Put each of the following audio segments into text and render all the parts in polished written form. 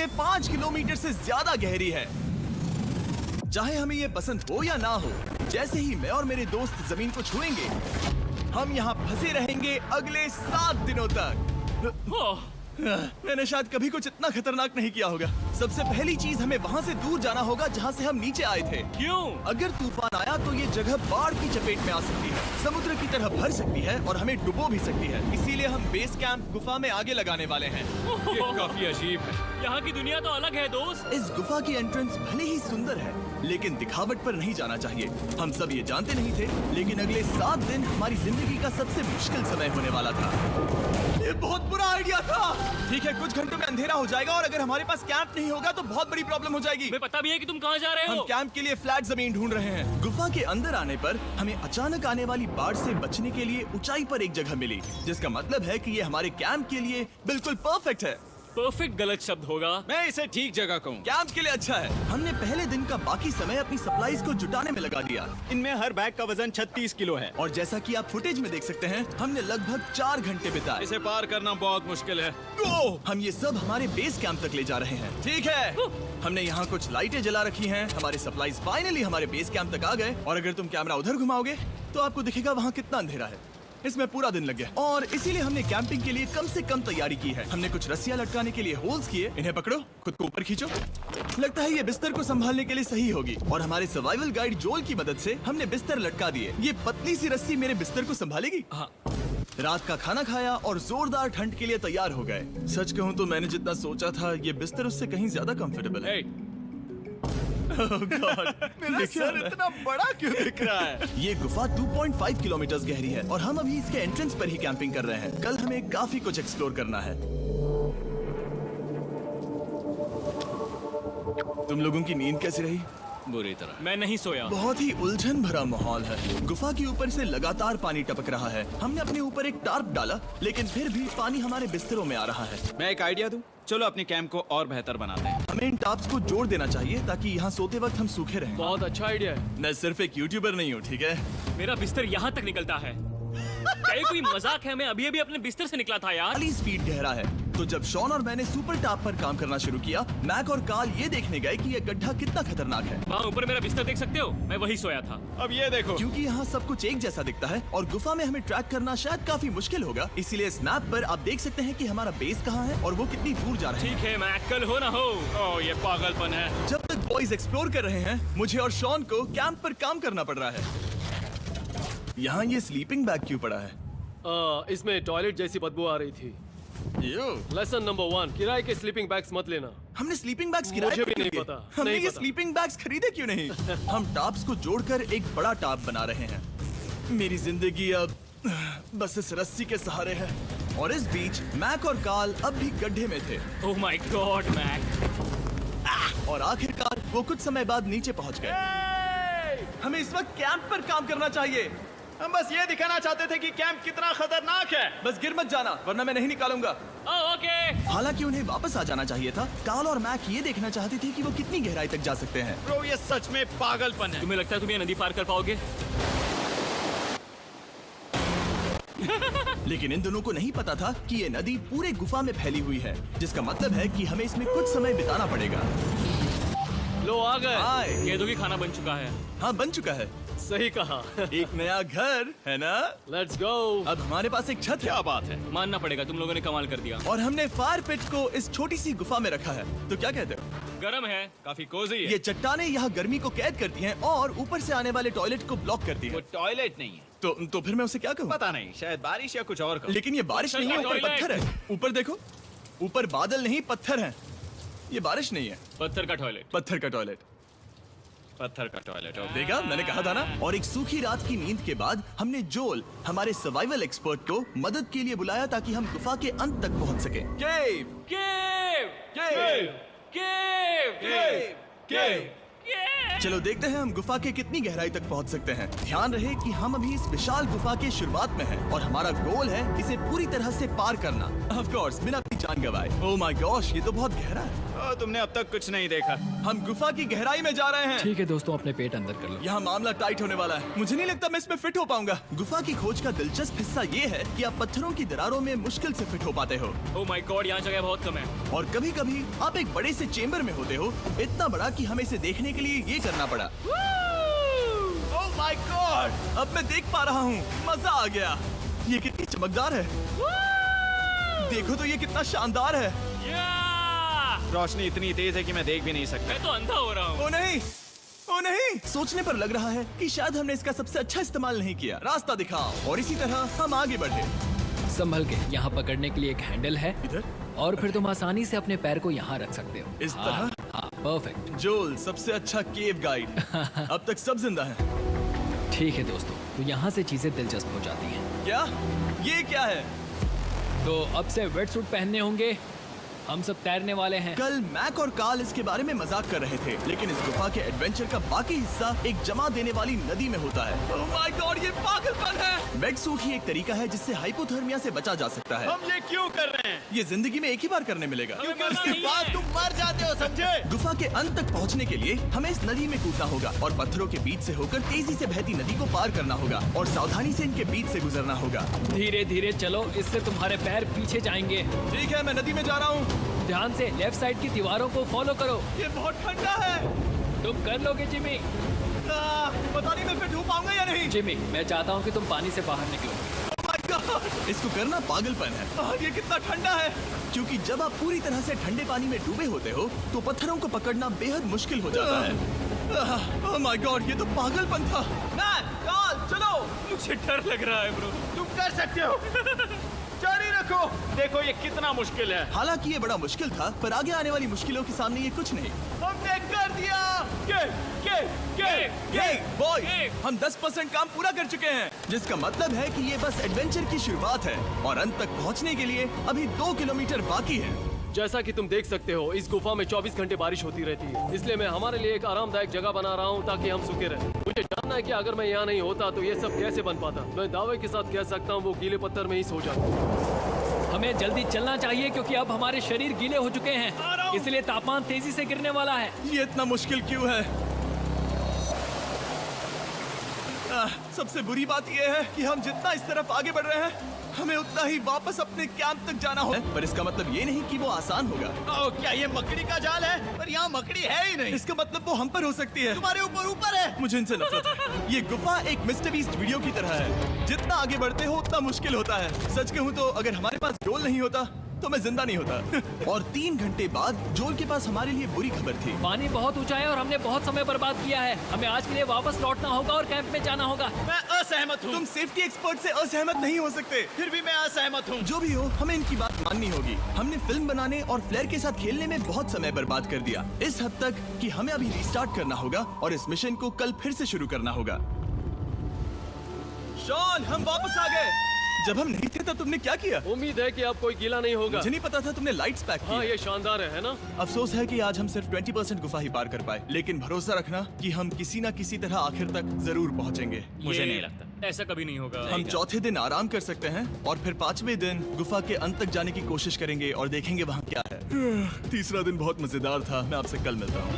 में 5 किलोमीटर से ज्यादा गहरी है। चाहे हमें ये पसंद हो या ना हो, जैसे ही मैं और मेरे दोस्त जमीन को छुएंगे, हम यहाँ फंसे रहेंगे अगले 7 दिनों तक। मैंने शायद कभी कुछ इतना खतरनाक नहीं किया होगा। सबसे पहली चीज, हमें वहाँ से दूर जाना होगा जहाँ से हम नीचे आए थे। क्यों? अगर तूफान आया तो ये जगह बाढ़ की चपेट में आ सकती है, समुद्र की तरह भर सकती है और हमें डुबो भी सकती है। इसीलिए हम बेस कैंप गुफा में आगे लगाने वाले हैं। ये काफी अजीब है। यहाँ की दुनिया तो अलग है दोस्त। इस गुफा की एंट्रेंस भले ही सुंदर है, लेकिन दिखावट पर नहीं जाना चाहिए। हम सब ये जानते नहीं थे, लेकिन अगले 7 दिन हमारी जिंदगी का सबसे मुश्किल समय होने वाला था। ये बहुत बुरा आइडिया था। ठीक है, कुछ घंटों में अंधेरा हो जाएगा और अगर हमारे पास कैंप नहीं होगा तो बहुत बड़ी प्रॉब्लम हो जाएगी। हमें पता भी है कि तुम कहाँ जा रहे हो। हम कैंप के लिए फ्लैट जमीन ढूंढ रहे हैं। गुफा के अंदर आने पर हमें अचानक आने वाली बाढ़ से बचने के लिए ऊंचाई पर एक जगह मिली, जिसका मतलब है कि ये हमारे कैंप के लिए बिल्कुल परफेक्ट है। परफेक्ट गलत शब्द होगा। मैं इसे ठीक जगह कहूँ। कैंप के लिए अच्छा है। हमने पहले दिन का बाकी समय अपनी सप्लाईज को जुटाने में लगा दिया। इनमें हर बैग का वजन 36 किलो है। और जैसा कि आप फुटेज में देख सकते हैं, हमने लगभग 4 घंटे बिताए। इसे पार करना बहुत मुश्किल है। हम ये सब हमारे बेस कैंप तक ले जा रहे हैं। ठीक है, हमने यहाँ कुछ लाइटें जला रखी हैं। हमारे सप्लाईज फाइनली हमारे बेस कैंप तक आ गए। और अगर तुम कैमरा उधर घुमाओगे तो आपको दिखेगा वहाँ कितना अंधेरा है। इसमें पूरा दिन लग गया और इसीलिए हमने कैंपिंग के लिए कम से कम तैयारी की है। हमने कुछ रस्सियां लटकाने के लिए होल्स किए। इन्हें पकड़ो, खुद को ऊपर खींचो। लगता है ये बिस्तर को संभालने के लिए सही होगी। और हमारे सर्वाइवल गाइड जोल की मदद से हमने बिस्तर लटका दिए। ये पतली सी रस्सी मेरे बिस्तर को संभालेगी। हाँ। रात का खाना खाया और जोरदार ठंड के लिए तैयार हो गए। सच कहूँ तो मैंने जितना सोचा था, ये बिस्तर उससे कहीं ज्यादा कंफर्टेबल है। Oh God, मेरा सर इतना बड़ा क्यों दिख रहा है? ये गुफा 2.5 किलोमीटर गहरी है और हम अभी इसके एंट्रेंस पर ही कैंपिंग कर रहे हैं। कल हमें काफी कुछ एक्सप्लोर करना है। तुम लोगों की नींद कैसी रही? बुरी तरह। मैं नहीं सोया। बहुत ही उलझन भरा माहौल है। गुफा के ऊपर से लगातार पानी टपक रहा है। हमने अपने ऊपर एक टार्प डाला, लेकिन फिर भी पानी हमारे बिस्तरों में आ रहा है। मैं एक आइडिया दूं? चलो अपने कैंप को और बेहतर बनाते हैं। हमें इन टार्प्स को जोड़ देना चाहिए ताकि यहाँ सोते वक्त हम सूखे रहें। बहुत अच्छा आइडिया है। मैं सिर्फ एक यूट्यूबर नहीं हूँ, ठीक है? मेरा बिस्तर यहाँ तक निकलता है। क्या ये कोई मजाक है? मैं अभी अभी अपने बिस्तर से निकला था यार। 40 फीट गहरा है। तो जब शॉन और मैंने सुपर टाप पर काम करना शुरू किया, मैक और कार्ल ये देखने गए कि ये गड्ढा कितना खतरनाक है। वहाँ ऊपर मेरा बिस्तर देख सकते हो? मैं वही सोया था। अब ये देखो। क्योंकि यहाँ सब कुछ एक जैसा दिखता है और गुफा में हमें ट्रैक करना शायद काफी मुश्किल होगा, इसीलिए इस मैप पर आप देख सकते हैं कि हमारा बेस कहाँ है और वो कितनी दूर जा रहा है। ठीक है, मैं कल हो ना हो। ओह, ये पागलपन है। जब तक बॉयज एक्सप्लोर कर रहे हैं, मुझे और शॉन को कैंप पर काम करना पड़ रहा है। यहाँ ये स्लीपिंग बैग क्यों पड़ा है? इसमें टॉयलेट जैसी बदबू आ रही थी। लेसन नंबर 1, किराए के स्लीपिंग बैग्स मत लेना। हमने स्लीपिंग बैग्स किराए मुझे पर भी क्यों नहीं लिए? पता, हमने नहीं ये पता। स्लीपिंग बैग्स खरीदे क्यों नहीं? हम टाप्स को जोड़कर एक बड़ा टाप बना रहे हैं। मेरी जिंदगी अब बस इस रस्सी के सहारे है। और इस बीच मैक और कार्ल अब भी गड्ढे में थे। Oh my god Mac. और आखिरकार वो कुछ समय बाद नीचे पहुंच गए। हमें इस वक्त कैंप पर काम करना चाहिए। हम बस ये दिखाना चाहते थे कि कैंप कितना खतरनाक है। बस गिर मत जाना, वरना मैं नहीं निकालूंगा। ओके। हालांकि उन्हें वापस आ जाना चाहिए था। कार्ल और मैक ये देखना चाहते थे कि वो कितनी गहराई तक जा सकते हैं। ब्रो, ये सच में पागलपन है। तुम्हें लगता है तुम ये नदी पार कर पाओगे? लेकिन इन दोनों को नहीं पता था कि ये नदी पूरे गुफा में फैली हुई है, जिसका मतलब है कि हमें इसमें कुछ समय बिताना पड़ेगा। लो आ गए। हाय। कह दो कि खाना बन चुका है। हाँ, बन चुका है। सही कहा। एक नया घर है ना? Let's go. अब हमारे पास एक छत है। क्या बात है। मानना पड़ेगा, तुम लोगों ने कमाल कर दिया। और हमने फायर पिट को इस छोटी सी गुफा में रखा है। तो क्या कहते हो? गरम है। काफी कोजी है। ये चट्टानें यहाँ गर्मी को कैद करती हैं और ऊपर से आने वाले टॉयलेट को ब्लॉक करती वो हैं। टॉयलेट नहीं है। तो फिर मैं उसे क्या कहूँ? पता नहीं, शायद बारिश या कुछ और कहूं। लेकिन ये बारिश नहीं है, ऊपर टॉयलेट। पत्थर है। ऊपर देखो, ऊपर बादल नहीं पत्थर है। ये बारिश नहीं है, पत्थर का टॉयलेट। पत्थर का टॉयलेट। पत्थर का टॉयलेट। देखा, मैंने कहा था ना। और एक सूखी रात की नींद के बाद हमने जोल, हमारे सर्वाइवल एक्सपर्ट को मदद के लिए बुलाया ताकि हम गुफा के अंत तक पहुंच सके। केव, केव, केव, केव, केव, केव। केव। चलो देखते हैं हम गुफा के कितनी गहराई तक पहुंच सकते हैं। ध्यान रहे कि हम अभी इस विशाल गुफा के शुरुआत में हैं और हमारा गोल है इसे पूरी तरह से पार करना। ऑफ कोर्स, बिना अपनी जान गंवाए। ओह माय गॉश, ये तो बहुत गहरा है। तुमने अब तक कुछ नहीं देखा। हम गुफा की गहराई में जा रहे हैं। ठीक है दोस्तों, अपने पेट अंदर कर लो। यहाँ मामला टाइट होने वाला है। मुझे नहीं लगता मैं इसमें फिट हो पाऊंगा। गुफा की खोज का दिलचस्प हिस्सा ये है कि आप पत्थरों की दरारों में मुश्किल से फिट हो पाते हो, ओह माय गॉड, यहाँ जगह बहुत कम है। और कभी कभी आप एक बड़े से चेम्बर में होते हो, इतना बड़ा कि हमें इसे देखने के लिए ये करना पड़ा। ओह माय गॉड! अब मैं देख पा रहा हूँ, मजा आ गया। ये कितनी चमकदार है, देखो तो ये कितना शानदार है। रोशनी इतनी तेज है कि मैं देख भी नहीं सकता। मैं तो अंधा हो रहा हूँ। ओ नहीं, ओ नहीं, सोचने पर लग रहा है कि शायद हमने इसका सबसे अच्छा इस्तेमाल नहीं किया। रास्ता दिखाओ। और इसी तरह हम आगे बढ़े। संभल के, यहाँ पकड़ने के लिए एक हैंडल है इधर और फिर तुम आसानी से अपने पैर को यहाँ रख सकते हो। इस हाँ, तरह? हाँ, परफेक्ट। जोल सबसे अच्छा केव गाइड। अब तक सब जिंदा हैं। ठीक है दोस्तों, तो यहाँ से चीजें दिलचस्प हो जाती हैं। क्या? ये क्या है? तो अब से वेट सूट पहनने होंगे, हम सब तैरने वाले हैं। कल मैक और कार्ल इसके बारे में मजाक कर रहे थे, लेकिन इस गुफा के एडवेंचर का बाकी हिस्सा एक जमा देने वाली नदी में होता है। ओह माय गॉड, ये पागलपन है। वेट सूट ही एक तरीका है जिससे हाइपोथर्मिया से बचा जा सकता है। हम ये क्यों कर रहे हैं? ये जिंदगी में एक ही बार करने मिलेगा। क्योंकि उसके बाद तुम मर जाते हो, समझे? गुफा के अंत तक पहुंचने के लिए हमें इस नदी में कूदना होगा और पत्थरों के बीच से होकर तेजी से बहती नदी को पार करना होगा और सावधानी से इनके बीच से गुजरना होगा। धीरे धीरे चलो, इससे तुम्हारे पैर पीछे जाएंगे। ठीक है, मैं नदी में जा रहा हूँ। ध्यान से लेफ्ट साइड की दीवारों को फॉलो करो। ये बहुत ठंडा है। तुम कर लोगे जिमी। पता नहीं मैं फिट हो पाऊंगा या नहीं। जिमी, मैं चाहता हूँ कि तुम पानी से बाहर निकलो। Oh my God! इसको करना पागलपन है। ये कितना ठंडा है। क्योंकि जब आप पूरी तरह से ठंडे पानी में डूबे होते हो तो पत्थरों को पकड़ना बेहद मुश्किल हो जाता है। ओह माय गॉड, ये तो पागलपन था। चलो। मुझे डर लग रहा है ब्रो। तुम कर सकते हो। जारी रखो। देखो ये कितना मुश्किल है। हालांकि ये बड़ा मुश्किल था, पर आगे आने वाली मुश्किलों के सामने ये कुछ नहीं। हमने कर दिया। बॉय, हम 10% काम पूरा कर चुके हैं, जिसका मतलब है कि ये बस एडवेंचर की शुरुआत है और अंत तक पहुंचने के लिए अभी 2 किलोमीटर बाकी है। जैसा कि तुम देख सकते हो, इस गुफा में 24 घंटे बारिश होती रहती है, इसलिए मैं हमारे लिए एक आरामदायक जगह बना रहा हूँ ताकि हम सूखे रहें। मुझे जानना है कि अगर मैं यहाँ नहीं होता तो ये सब कैसे बन पाता। मैं दावे के साथ कह सकता हूँ वो गीले पत्थर में ही सो जाता। हमें जल्दी चलना चाहिए क्योंकि अब हमारे शरीर गीले हो चुके हैं, इसलिए तापमान तेजी से गिरने वाला है। ये इतना मुश्किल क्यों है? सबसे बुरी बात यह है कि हम जितना इस तरफ आगे बढ़ रहे हैं, हमें उतना ही वापस अपने कैंप तक जाना होगा। पर इसका मतलब ये नहीं कि वो आसान होगा। क्या ये मकड़ी का जाल है? पर यहाँ मकड़ी है ही नहीं। इसका मतलब वो हम पर हो सकती है। तुम्हारे ऊपर है। मुझे इनसे नफरत है। ये गुफा एक मिस्टर बीस्ट वीडियो की तरह है। जितना आगे बढ़ते हो उतना मुश्किल होता है। सच कहूँ तो अगर हमारे पास जोल नहीं होता तो मैं जिंदा नहीं होता। और 3 घंटे बाद जोल के पास हमारे लिए बुरी खबर थी। पानी बहुत ऊंचा है और हमने बहुत समय बर्बाद किया है। हमें आज के लिए वापस लौटना होगा और कैंप में जाना होगा। मैं असहमत हूँ। तुम सेफ्टी एक्सपर्ट से असहमत नहीं हो सकते। फिर भी मैं असहमत हूँ। जो भी हो, हमें इनकी बात माननी होगी। हमने फिल्म बनाने और फ्लेयर के साथ खेलने में बहुत समय बर्बाद कर दिया, इस हद तक कि हमें अभी रिस्टार्ट करना होगा और इस मिशन को कल फिर से शुरू करना होगा। शॉन, हम वापस आ गए। जब हम नहीं थे तब तुमने क्या किया? उम्मीद है कि अब कोई गीला नहीं होगा। मुझे नहीं पता था तुमने लाइट्स पैक हाँ, की। ये शानदार है ना? अफसोस है कि आज हम सिर्फ 20% गुफा ही पार कर पाए, लेकिन भरोसा रखना कि हम किसी न किसी तरह आखिर तक जरूर पहुंचेंगे। मुझे नहीं लगता ऐसा कभी नहीं होगा। हम चौथे दिन आराम कर सकते हैं और फिर 5वें दिन गुफा के अंत तक जाने की कोशिश करेंगे और देखेंगे वहाँ क्या है। तीसरा दिन बहुत मजेदार था। मैं आपसे कल मिलता हूँ।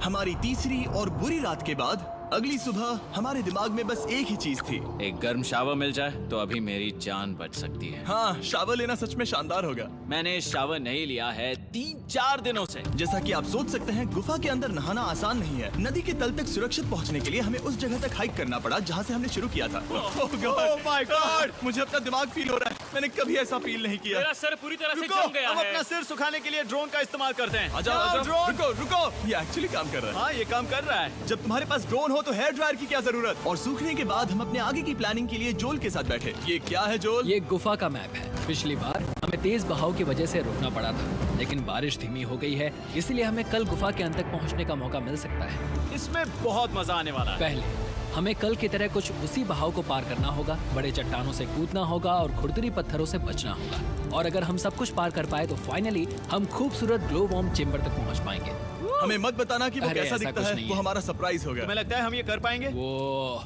हमारी तीसरी और बुरी रात के बाद अगली सुबह हमारे दिमाग में बस एक ही चीज थी। एक गर्म शावर मिल जाए तो अभी मेरी जान बच सकती है। हाँ, शावर लेना सच में शानदार होगा। मैंने शावर नहीं लिया है 3-4 दिनों से। जैसा कि आप सोच सकते हैं, गुफा के अंदर नहाना आसान नहीं है। नदी के तल तक सुरक्षित पहुंचने के लिए हमें उस जगह तक हाइक करना पड़ा जहां से हमने शुरू किया था। Oh my God! मुझे अपना दिमाग फील हो रहा है। मैंने कभी ऐसा फील नहीं किया। मेरा सर पूरी तरह से रुको, जम गया हम है। अपना सिर सुखाने के लिए ड्रोन का इस्तेमाल करते हैं। आजाओ, ड्रोन। रुको। ये एक्चुअली काम कर रहा है। हाँ, ये काम कर रहा है। जब तुम्हारे पास ड्रोन हो तो हेयर ड्रायर की क्या जरूरत? और सूखने के बाद हम अपने आगे की प्लानिंग के लिए जोल के साथ बैठे। ये क्या है जोल? ये गुफा का मैप है। पिछली बार हमें तेज बहाव की वजह से रुकना पड़ा था, लेकिन बारिश धीमी हो गई है, इसलिए हमें कल गुफा के अंत तक पहुंचने का मौका मिल सकता है। इसमें बहुत मजा आने वाला है। पहले हमें कल की तरह कुछ उसी बहाव को पार करना होगा, बड़े चट्टानों से कूदना होगा और खुरदरी पत्थरों से बचना होगा। और अगर हम सब कुछ पार कर पाए तो फाइनली हम खूबसूरत ग्लो वार्म चेम्बर तक पहुंच पाएंगे। हमें मत बताना कि वो अरे, कैसा ऐसा दिखता कुछ है। नहीं वो है। हमारा सरप्राइज होगा। तुम्हें लगता है हम ये कर पाएंगे? वो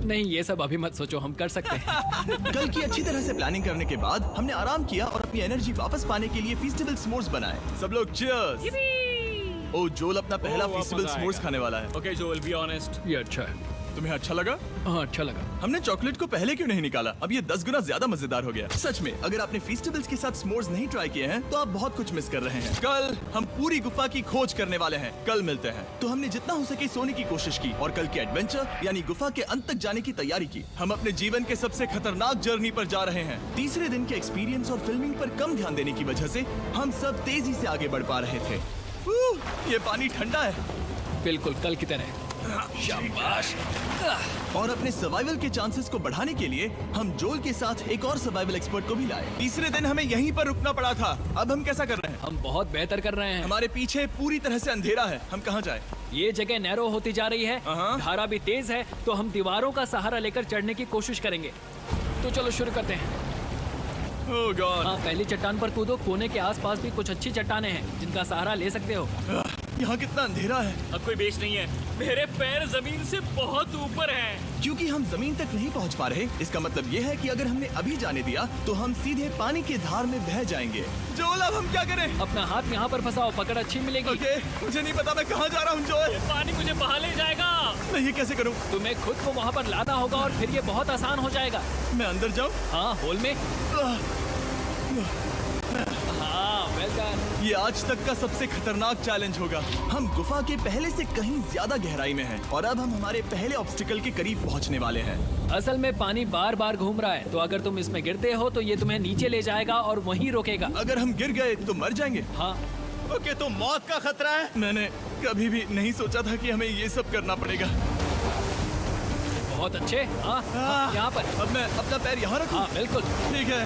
नहीं, ये सब अभी मत सोचो, हम कर सकते हैं। कल की अच्छी तरह से प्लानिंग करने के बाद हमने आराम किया और अपनी एनर्जी वापस पाने के लिए फीस्टेबल स्मोर्स बनाए। सब लोग चीयर्स। ओ, जोल अपना पहला बहुत फीस्टेबल मजा स्मोर्स आएगा। खाने वाला है। Okay Joel, be honest. ये अच्छा है। तुम्हें अच्छा लगा? हाँ, अच्छा लगा। हमने चॉकलेट को पहले क्यों नहीं निकाला? अब ये 10 गुना ज्यादा मजेदार हो गया। सच में, अगर आपने फीस्टेबल्स के साथ स्मोर्स नहीं ट्राई किए हैं तो आप बहुत कुछ मिस कर रहे हैं। कल हम पूरी गुफा की खोज करने वाले हैं। कल मिलते हैं। तो हमने जितना हो सके सोने की कोशिश की और कल के एडवेंचर यानी गुफा के अंत तक जाने की तैयारी की। हम अपने जीवन के सबसे खतरनाक जर्नी पर जा रहे हैं। तीसरे दिन के एक्सपीरियंस और फिल्मिंग पर कम ध्यान देने की वजह से हम सब तेजी से आगे बढ़ पा रहे थे। ये पानी ठंडा है। बिल्कुल कल की तरह। शाबाश। और अपने सर्वाइवल के चांसेस को बढ़ाने के लिए हम जोल के साथ एक और सर्वाइवल एक्सपर्ट को भी लाए। तीसरे दिन हमें यहीं पर रुकना पड़ा था। अब हम कैसा कर रहे हैं? हम बहुत बेहतर कर रहे हैं। हमारे पीछे पूरी तरह से अंधेरा है। हम कहाँ जाए? ये जगह नैरो होती जा रही है, हाँ। धारा भी तेज है, तो हम दीवारों का सहारा लेकर चढ़ने की कोशिश करेंगे। तो चलो शुरू करते हैं। ओह गॉड। हाँ, पहली चट्टान पर कूदो। कोने के आसपास भी कुछ अच्छी चट्टानें हैं जिनका सहारा ले सकते हो। यहाँ कितना अंधेरा है। अब कोई बेस नहीं है। मेरे पैर जमीन से बहुत ऊपर हैं। क्योंकि हम जमीन तक नहीं पहुँच पा रहे, इसका मतलब ये है कि अगर हमने अभी जाने दिया तो हम सीधे पानी की धार में बह जाएंगे। जोल, अब हम क्या करें? अपना हाथ यहाँ पर फंसाओ, पकड़ अच्छी मिलेगी। ओके, मुझे नहीं पता मैं कहाँ जा रहा हूँ जोल। पानी मुझे बहा ले जाएगा। मैं ये कैसे करूँ? तुम्हें खुद को वहाँ पर लाना होगा और फिर ये बहुत आसान हो जाएगा। मैं अंदर जाऊँ? हाँ, होल में। हाँ, वेल डन। ये आज तक का सबसे खतरनाक चैलेंज होगा। हम गुफा के पहले से कहीं ज्यादा गहराई में हैं और अब हम हमारे पहले ऑब्स्टिकल के करीब पहुंचने वाले हैं। असल में पानी बार बार घूम रहा है, तो अगर तुम इसमें गिरते हो तो ये तुम्हें नीचे ले जाएगा और वहीं रोकेगा। अगर हम गिर गए तो मर जाएंगे। हाँ, ओके, तो मौत का खतरा है। मैंने कभी भी नहीं सोचा था कि हमें ये सब करना पड़ेगा। बहुत अच्छे। हाँ, हाँ, यहाँ पर। अब मैं अपना पैर यहाँ रखूं? हाँ, बिल्कुल। ठीक है।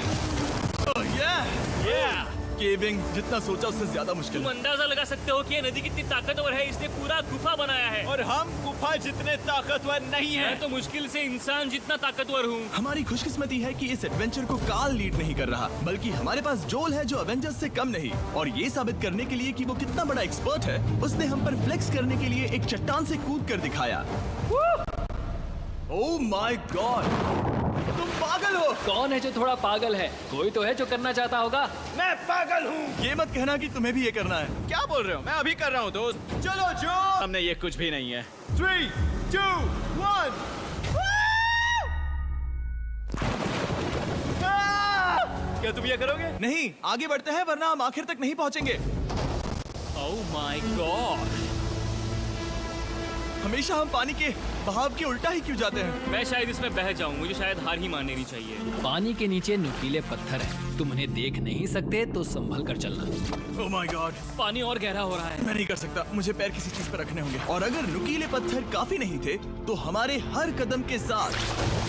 ओह केविंग जितना सोचा उससे ज्यादा मुश्किल तुम है। अंदाजा लगा सकते हो कि ये नदी कितनी ताकतवर है। इसने पूरा गुफा बनाया है। और हम गुफा जितने ताकतवर नहीं है। मैं तो मुश्किल से इंसान जितना ताकतवर हूँ। हमारी खुशकिस्मती है कि इस एडवेंचर को काल लीड नहीं कर रहा, बल्कि हमारे पास जोल है जो अवेंजर्स से कम नहीं। और ये साबित करने के लिए कि वो कितना बड़ा एक्सपर्ट है, उसने हम पर फ्लेक्स करने के लिए एक चट्टान से कूद कर दिखाया। ओह माय गॉड, तुम पागल हो। कौन है जो थोड़ा पागल है? कोई तो है जो करना चाहता होगा। मैं पागल हूँ। ये मत कहना कि तुम्हें भी ये करना है। क्या बोल रहे हो? मैं अभी कर रहा हूँ दोस्त। चलो जो हमने ये कुछ भी नहीं है। 3, 2, 1। क्या तुम ये करोगे? नहीं, आगे बढ़ते हैं वरना हम आखिर तक नहीं पहुंचेंगे। ओह माय गॉड, हमेशा हम पानी के बहाव के उल्टा ही क्यों जाते हैं? मैं शायद इसमें बह जाऊं। मुझे शायद हार ही मान लेनी चाहिए। पानी के नीचे नुकीले पत्थर हैं। तुम उन्हें देख नहीं सकते तो संभल कर चलना। ओह माय गॉड, पानी और गहरा हो रहा है। मैं नहीं कर सकता। मुझे पैर किसी चीज पर रखने होंगे। और अगर नुकीले पत्थर काफी नहीं थे तो हमारे हर कदम के साथ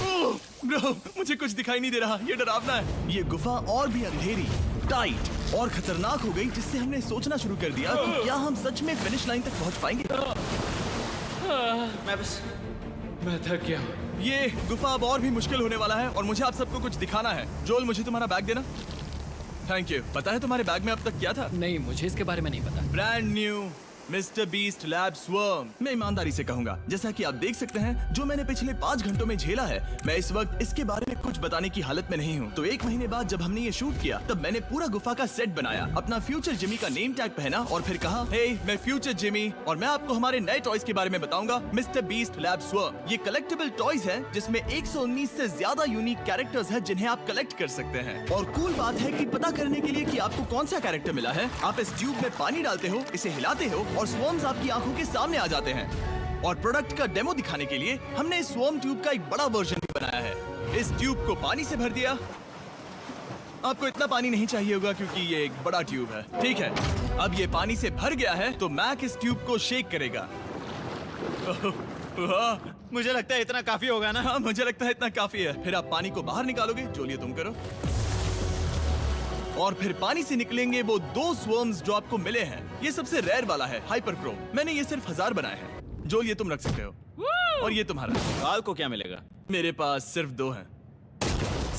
ओह ब्रो, मुझे कुछ दिखाई नहीं दे रहा। ये डरावना है। ये गुफा और भी अंधेरी, टाइट और खतरनाक हो गई, जिससे हमने सोचना शुरू कर दिया कि क्या हम सच में फिनिश लाइन तक पहुंच पाएंगे। मैं थक गया। ये गुफा अब और भी मुश्किल होने वाला है और मुझे आप सबको कुछ दिखाना है। जोल, मुझे तुम्हारा बैग देना। Thank you. पता है तुम्हारे बैग में अब तक क्या था? नहीं, मुझे इसके बारे में नहीं पता। Brand new mister beast lab swarm. मैं ईमानदारी से कहूंगा, जैसा कि आप देख सकते हैं, जो मैंने पिछले 5 घंटों में झेला है, मैं इस वक्त इसके बारे में कुछ बताने की हालत में नहीं हूँ। तो 1 महीने बाद जब हमने ये शूट किया, तब मैंने पूरा गुफा का सेट बनाया, अपना फ्यूचर जिमी का नेम टैग पहना और फिर कहा, हे मैं फ्यूचर जिमी और मैं आपको हमारे नए टॉयज के बारे में बताऊंगा, मिस्टर बीस्ट लैब स्वर्म। ये कलेक्टेबल टॉयज हैं जिसमें 119 से ज्यादा यूनिक कैरेक्टर्स हैं जिन्हें आप कलेक्ट कर सकते हैं। और कूल बात है कि पता करने के लिए कि आपको कौन सा कैरेक्टर मिला है, आप इस ट्यूब में पानी डालते हो, इसे हिलाते हो और स्वर्म्स आपकी आंखों के सामने आ जाते हैं। और प्रोडक्ट का डेमो दिखाने के लिए हमने इस स्वॉर्म ट्यूब का एक बड़ा वर्जन भी बनाया है। इस ट्यूब को पानी से भर दिया। आपको इतना पानी नहीं चाहिए होगा क्योंकि ये एक बड़ा ट्यूब है। ठीक है, अब ये पानी से भर गया है तो मैक इस ट्यूब को शेक करेगा। मुझे लगता है इतना काफी होगा ना? हाँ, मुझे लगता है इतना काफी है। फिर आप पानी को बाहर निकालोगे। जोलिए, तुम करो। और फिर पानी से निकलेंगे वो 2 स्वर्म्स जो आपको मिले हैं। ये सबसे रेयर वाला है, हाइपर क्रोम। मैंने ये सिर्फ 1000 बनाए हैं। जोल, ये तुम रख सकते हो। और ये तुम्हारा। काल को क्या मिलेगा? मेरे पास सिर्फ 2 हैं।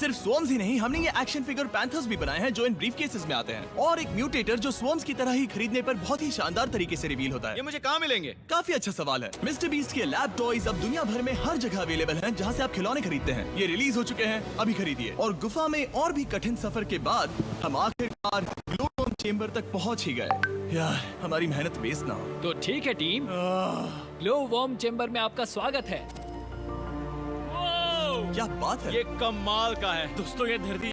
सिर्फ स्वॉर्म्स ही नहीं, हमने ये एक्शन फिगर पैंथर्स भी बनाए हैं जो इन ब्रीफ केसेस में आते हैं, और एक म्यूटेटर जो स्वॉर्म्स की तरह ही खरीदने पर बहुत ही शानदार तरीके से रिवील होता ये है। मुझे कहाँ मिलेंगे? काफी अच्छा सवाल है। मिस्टर बीस्ट के लैब टॉयज अब दुनिया भर में हर जगह अवेलेबल हैं जहां से आप खिलौने खरीदते हैं। ये रिलीज हो चुके हैं, अभी खरीदिए। और गुफा में और भी कठिन सफर के बाद हम आखिरकार ग्लो वॉर्म चेम्बर तक पहुंच ही गए। यार हमारी मेहनत वेस्ट ना हो। तो ठीक है टीम, ग्लो वॉर्म चेम्बर में आपका स्वागत है। क्या बात है? ये कमाल का है। दोस्तों ये धरती